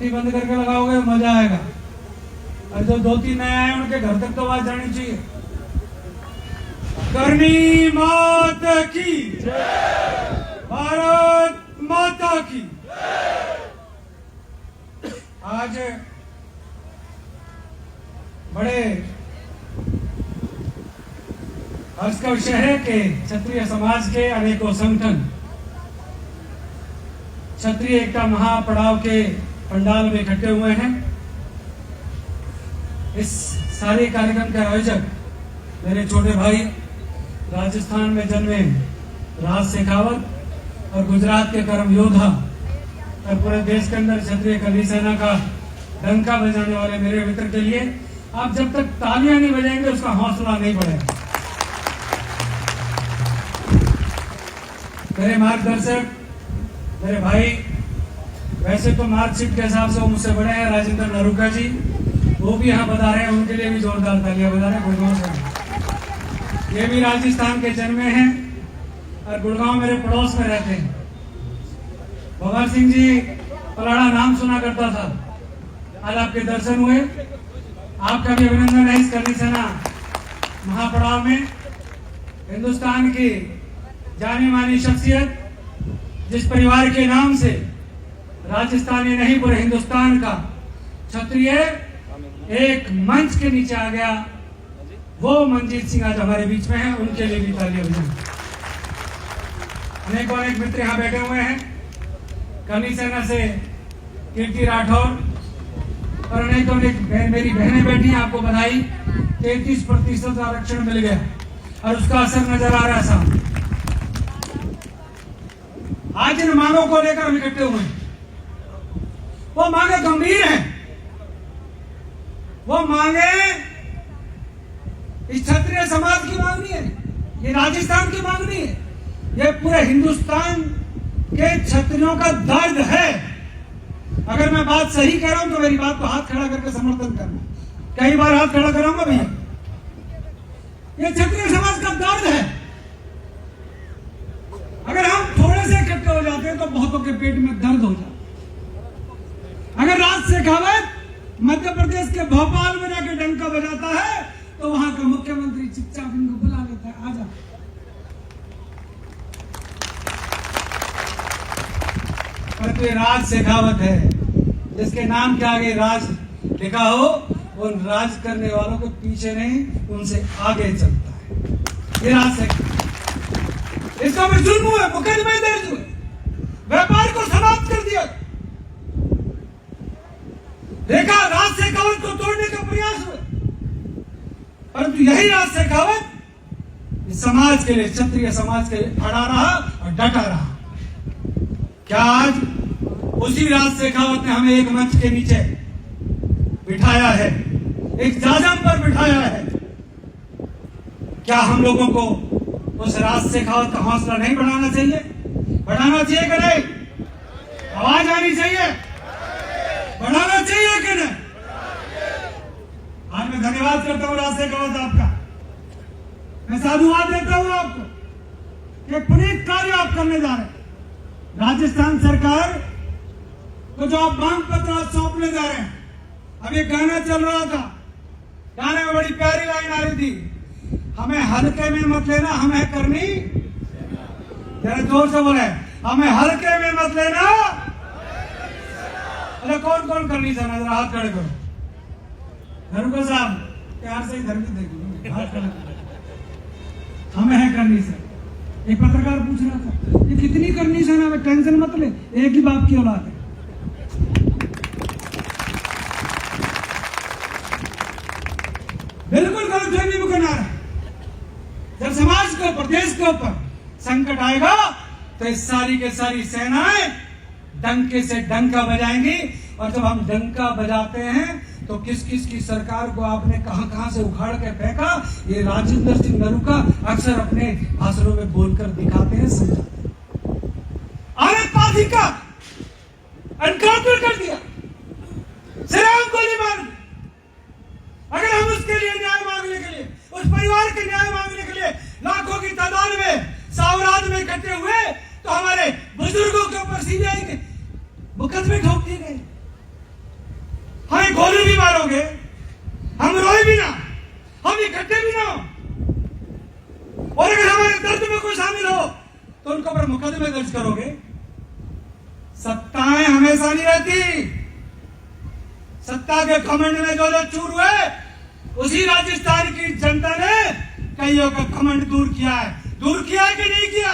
बत्ती बंद करके लगाओगे मजा आएगा। और जो 2-3 नए आए उनके घर तक तो आवाज जानी चाहिए। करनी माता की भारत माता की। आज बड़े हर्ष का विषय है कि क्षत्रिय समाज के अनेकों संगठन क्षत्रिय एकता महापड़ाव के पंडाल में इकट्ठे हुए हैं। इस सारे कार्यक्रम के आयोजक मेरे छोटे भाई राजस्थान में जन्मे राज शेखावत और गुजरात के कर्म योद्धा और पूरे देश के अंदर क्षत्रिय कली सेना का डंका बजाने वाले मेरे मित्र के लिए आप जब तक तालियां नहीं बजाएंगे उसका हौसला नहीं बढ़ेगा। मेरे मार्गदर्शक मेरे भाई, वैसे तो मार्कशीट के हिसाब से वो मुझसे बड़े हैं, राजेंद्र नरूका जी, वो भी यहाँ बता रहे हैं, उनके लिए भी जोरदार तालियां बजा रहे हैं। गुड़गांव से ये भी राजस्थान के जन्मे हैं और गुड़गांव मेरे पड़ोस में रहते हैं। भगत सिंह जी पलाड़ा नाम सुना करता था, आज आपके दर्शन हुए। आपका भी अभिनंदन है इस कली सेना महापड़ाव में। हिंदुस्तान की जानी मानी शख्सियत, जिस परिवार के नाम से राजस्थान ही नहीं पूरे हिंदुस्तान का क्षत्रिय एक मंच के नीचे आ गया, वो मनजीत सिंह आज हमारे बीच में है, उनके लिए भी तालियां बजाएं। अनेक मित्र यहाँ बैठे हुए हैं। कली सेना से कीर्ति राठौर और अनेक मेरी बहनें बैठी हैं, आपको बधाई। 33% आरक्षण मिल गया और उसका असर नजर आ रहा है साहब। आज इन मांगों को लेकर हम इकट्ठे हुए हैं। वो मांगे गंभीर हैं, वो मांगे इस क्षत्रिय समाज की मांग नहीं है, ये राजस्थान की मांग नहीं है, ये पूरे हिंदुस्तान के क्षत्रियों का दर्द है। अगर मैं बात सही कह रहा हूं तो मेरी बात को हाथ खड़ा करके समर्थन करना। कई बार हाथ खड़ा कराऊंगा भैया। ये क्षत्रिय समाज का दर्द है। अगर हम थोड़े से इकट्ठे हो जाते हैं तो बहुतों के पेट में दर्द हो जाता। अगर राज शेखावत मध्य प्रदेश के भोपाल में जाके डंका बजाता है तो वहां का मुख्यमंत्री चुपचाप इनको बुला लेता है, आजा। परंतु ये राज शेखावत है, जिसके नाम के आगे राज लिखा हो, उन राज करने वालों को पीछे नहीं उनसे आगे चलता है। ये राज शेखावत, इसका भी जुल्म हुआ, मुकदमे दर्ज हुए, व्यापार को समाप्त कर दिया। देखा राज शेखावत को तोड़ने का प्रयास हुआ, परंतु यही राज शेखावत इस समाज के लिए, क्षत्रिय समाज के लिए अड़ा रहा और डटा रहा। क्या आज उसी राज शेखावत ने हमें एक मंच के नीचे बिठाया है, एक जाजम पर बिठाया है। क्या हम लोगों को उस राज शेखावत का हौसला नहीं बढ़ाना चाहिए? बढ़ाना चाहिए कि नहीं? आवाज आनी चाहिए, बढ़ाना चाहिए कि नहीं? आज मैं धन्यवाद करता हूं राज शेखावत आपका, मैं साधुवाद देता हूं आपको कि पुनीत कार्य आप करने जा रहे हैं। राजस्थान सरकार को जो आप मांग पत्र आज सौंपने जा रहे हैं, अब ये गाना चल रहा था, गाने में बड़ी प्यारी लाइन आ रही थी, हमें हल्के में मत लेना, हमें करनी, जरा जोर से बोले, हमें हल्के में मत लेना। अरे कौन कौन करनी सेना, जरा हाथ खड़े करो। नरूका साहब प्यार से इधर भी देखिए, हाथ खड़े करो। हमें है करनी सेना। एक पत्रकार पूछ रहा था, ये कितनी करनी सेना में? टेंशन मत ले, एक ही बाप की औलाद है। बिल्कुल गलतफहमी में करना है। जब समाज के ऊपर, देश के ऊपर संकट आएगा तो इस सारी के सारी सेनाएं डंके से डंका बजाएंगी। और जब हम डंका बजाते हैं तो किस किस की सरकार को आपने कहां कहां से उखाड़ के फेंका, ये राजेंद्र सिंह नरूका अक्सर अपने भाषणों में बोलकर दिखाते हैं, समझाते हैं। आतंकवादी का एनकाउंटर कर दिया, सिराम गोली मार। अगर हम उसके लिए न्याय मांगने के लिए, उस परिवार के न्याय मांगने के लिए लाखों की तादाद में सावराज में इकट्ठे हुए तो हमारे बुजुर्गों के ऊपर सीबीआई के मुकदमे ठोक दिए गए। हमें गोली भी मारोगे, हम रोए भी ना, हम इकट्ठे भी ना हो, और अगर हमारे दर्द में कोई शामिल हो तो उनके ऊपर मुकदमे दर्ज करोगे। सत्ताएं हमेशा नहीं रहती। सत्ता के घमंड में जो जो चूर हुए, उसी राजस्थान की जनता ने कईयों का घमंड दूर किया है। दूर किया कि नहीं किया?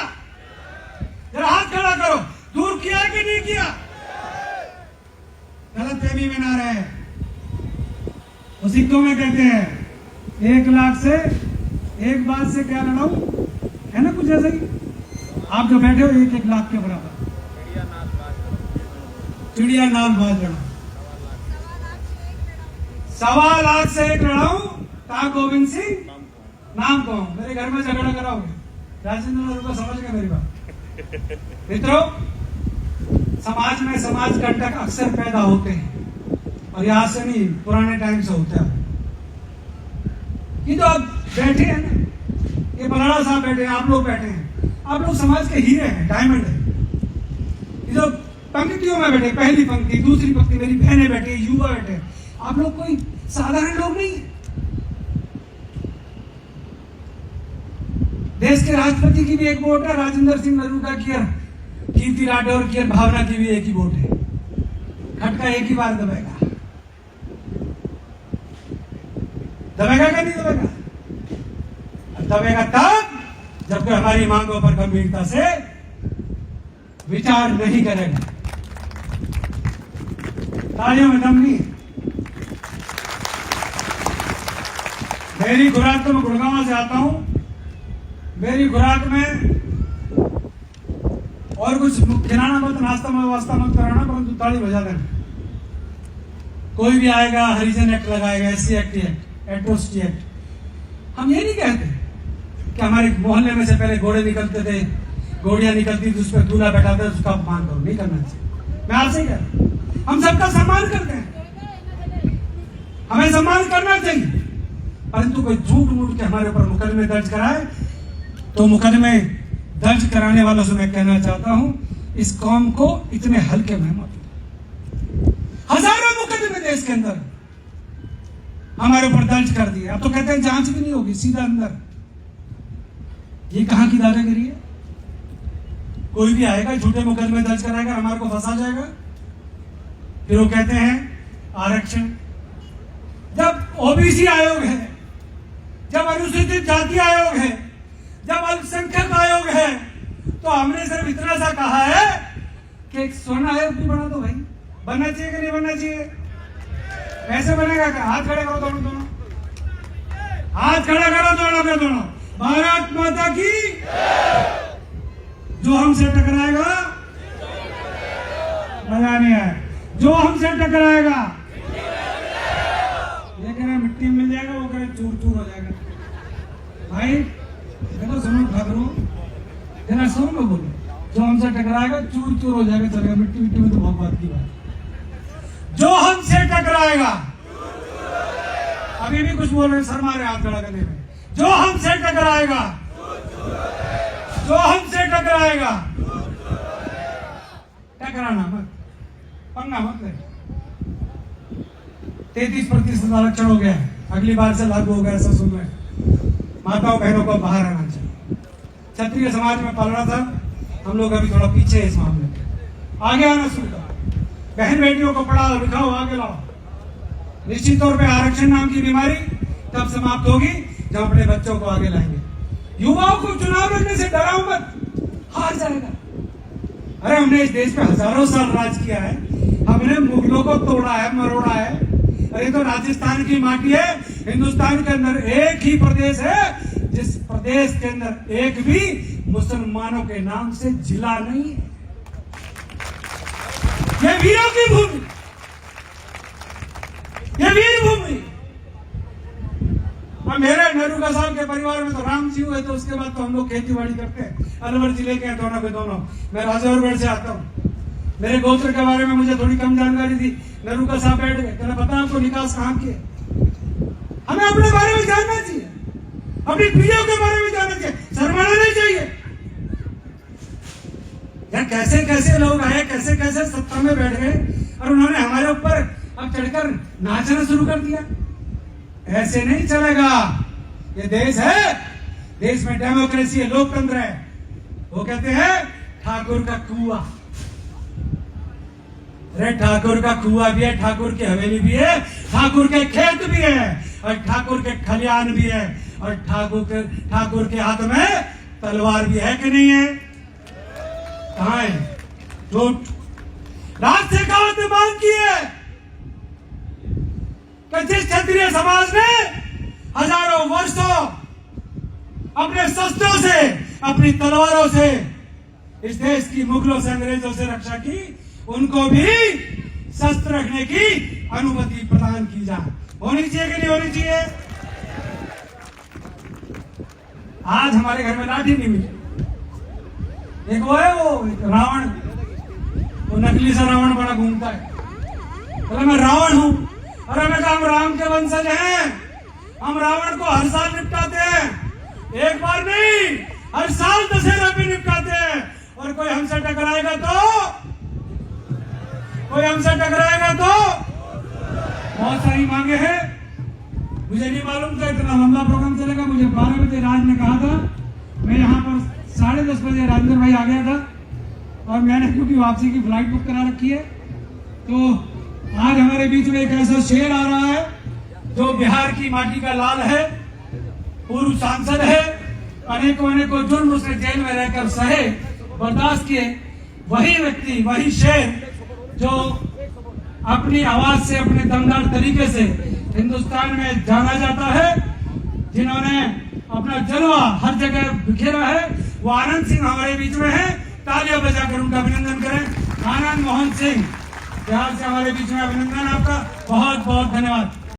जरा हाथ खड़ा करो, दूर किया कि नहीं किया? गलत फहमी में ना रहे। वो सिक्कों में कहते हैं 1 लाख से एक बात से क्या लड़ाऊं, है ना कुछ ऐसा ही। आप जो बैठे हो 1-1 लाख के बराबर, चिड़िया नाल बाज लड़ाऊं, 1.25 लाख से 1 लड़ाऊं, ता गोविंद सिंह नाम को मेरे घर में झगड़ा कराओगे। राजेंद्र नरूका को समझ गए मेरी बात। मित्रों, समाज में समाज कंटक अक्सर पैदा होते हैं, और यहां से नहीं, पुराने टाइम से होता है। ये तो आप बैठे हैं ना, ये बराड़ा साहब बैठे हैं, आप लोग बैठे हैं, आप लोग समाज के हीरे हैं, डायमंड है। ये जो पंक्तियों में बैठे, पहली पंक्ति, दूसरी पंक्ति, मेरी बहनें बैठी, युवा बैठे, आप लोग कोई साधारण लोग नहीं है। देश के राष्ट्रपति की भी एक वोट है, राजेंद्र सिंह नरूका की, कीर्ति राठौर की, भावना की भी एक ही वोट है। खटका एक ही बार दबेगा। दबेगा क्या नहीं दबेगा? दबेगा तब जब कोई हमारी मांगों पर गंभीरता से विचार नहीं करेगा। तालियों में दम नहीं। मेरी खुराक तो मैं गुड़गांव से आता हूं। मेरी खुराक में और कुछ खिलाना मत, नाश्ता में वास्ता मत कराना, परंतु ताली बजा देना। कोई भी आएगा, हरिजन एक्ट लगाएगा, SC एक्ट, एट्रोसिटी एक्ट। हम ये नहीं कहते कि हमारे मोहल्ले में से पहले घोड़े निकलते थे, घोड़ियां निकलती थी, उस पर दूल्हा बैठाते थे, उसका अपमान करो, नहीं करना चाहिए। मैं आपसे ही कह रहा हूं, हम सबका सम्मान करते हैं, हमें सम्मान करना चाहिए, परंतु कोई झूठ मूठ के हमारे ऊपर मुकदमे दर्ज कराए तो मुकदमे दर्ज कराने वालों से मैं कहना चाहता हूं, इस कौम को इतने हल्के में मत। हजारों मुकदमे देश के अंदर हमारे ऊपर दर्ज कर दिए, अब तो कहते हैं जांच भी नहीं होगी, सीधा अंदर। ये कहां की दादागिरी है? कोई भी आएगा, झूठे मुकदमे दर्ज कराएगा, हमारे को फंसा जाएगा। फिर वो कहते हैं आरक्षण। जब OBC आयोग है, जब अनुसूचित जाति आयोग है, जब अल्पसंख्यक आयोग है, तो हमने सिर्फ इतना सा कहा है कि एक स्वर्ण आयोग भी बना दो भाई। बनना चाहिए कि नहीं बनना चाहिए? कैसे बनेगा? क्या? हाथ खड़े करो दोनों, हाथ खड़े करो दोनों के दोनों। भारत माता की। जो हमसे टकराएगा, मजा नहीं आया, जो हमसे टकराएगा, ये कह रहे मिट्टी में मिल जाएगा, वो कह रहे चूर चूर हो जाएगा। भाई देखो, सुनो खबरों, जरा सुनो मैं बोलूं, जो हमसे टकराएगा चूर चूर हो जाएगा, चलेगा। मिट्टी मिट्टी में तो बहुत बात की बात। जो हमसे टकराएगा, अभी भी कुछ बोल रहे, शर्मा रहे हाथ खड़ा करने में। जो हमसे टकराएगा, जो हमसे टकराएगा, टकराना मत, पंगा मत ले। 33% आरक्षण हो गया है, अगली बार से लागू होगा, ऐसा सुन रहे हैं। माताओं बहनों को बाहर आना चाहिए। क्षत्रिय समाज में पल रहा था, हम लोग अभी थोड़ा पीछे इस मामले में। आगे आना शुरू करो, बहन बेटियों को पढ़ाओ लिखाओ, आगे लाओ। निश्चित तौर पे आरक्षण नाम की बीमारी तब समाप्त होगी जब अपने बच्चों को आगे लाएंगे। युवाओं को चुनाव लड़ने से डराओ मत, हार जाएगा। अरे हमने इस देश पे हजारों साल राज किया है, हमने मुगलों को तोड़ा है, मरोड़ा है। अरे तो राजस्थान की माटी है, हिंदुस्तान के अंदर एक ही प्रदेश है जिस प्रदेश के अंदर एक भी मुसलमानों के नाम से जिला नहीं है। यह वीरों की भूमि, यह वीर भूमि। और मेरे नरूका साहब के परिवार में तो राम जी हुए, तो उसके बाद तो हम लोग खेती बाड़ी करते हैं। अलवर जिले के दोनों के दोनों। मैं राजौरगढ़ से आता हूँ। मेरे गोत्र के बारे में मुझे थोड़ी कम जानकारी थी। नरूका साहब बैठ गए, कहना पता आपको निकास कहाँ की है? हमें अपने बारे में जानना चाहिए, अपनी पीढ़ियों के बारे में जानना चाहिए, शर्माना नहीं चाहिए। यार कैसे कैसे लोग आए, कैसे कैसे सत्ता में बैठ गए, और उन्होंने हमारे ऊपर अब चढ़कर नाचना शुरू कर दिया। ऐसे नहीं चलेगा। ये देश है, देश में डेमोक्रेसी है, लोकतंत्र है। वो कहते हैं ठाकुर का कुआं। अरे ठाकुर का कुआं भी है, ठाकुर की हवेली भी है, ठाकुर के खेत भी है, और ठाकुर के खलियान भी है, और ठाकुर के हाथ में तलवार भी है कि नहीं है? कहां है? झूठ। राज से कहावत मांग की है कि जिस क्षत्रिय समाज ने हजारों वर्षों अपने शस्त्रों से, अपनी तलवारों से इस देश की मुगलों से, अंग्रेजों से रक्षा की, उनको भी शस्त्र रखने की अनुमति प्रदान की जाए। होनी चाहिए कि नहीं होनी चाहिए? आज हमारे घर में लाठी नहीं मिली। एक वो है, वो रावण, वो नकली सा रावण बड़ा घूमता है। अरे मैं रावण हूं। अरे मैं कहा हम राम के वंशज हैं, हम रावण को हर साल निपटाते हैं, एक बार नहीं, हर साल दशहरा पे निपटाते हैं। और कोई हमसे टकराएगा तो बहुत सारी मांगे हैं। मुझे नहीं मालूम था इतना लंबा प्रोग्राम चलेगा। मुझे 12 बजे राज ने कहा था, मैं यहाँ पर 10:30 बजे राजेंद्र भाई आ गया था, और मैंने क्योंकि वापसी की फ्लाइट बुक करा रखी है, तो आज हमारे बीच में एक ऐसा शेर आ रहा है जो बिहार की माटी का लाल है, पूर्व सांसद है, अनेकों जुर्म उसने जेल में रहकर सहे, बर्दाश्त किए। वही व्यक्ति, वही शेर जो अपनी आवाज से, अपने दमदार तरीके से हिंदुस्तान में जाना जाता है, जिन्होंने अपना जलवा हर जगह बिखेरा है, वो आनंद सिंह हमारे बीच में है। तालियां बजाकर उनका अभिनंदन करें। आनंद मोहन सिंह बिहार से हमारे बीच में, अभिनंदन आपका, बहुत बहुत धन्यवाद।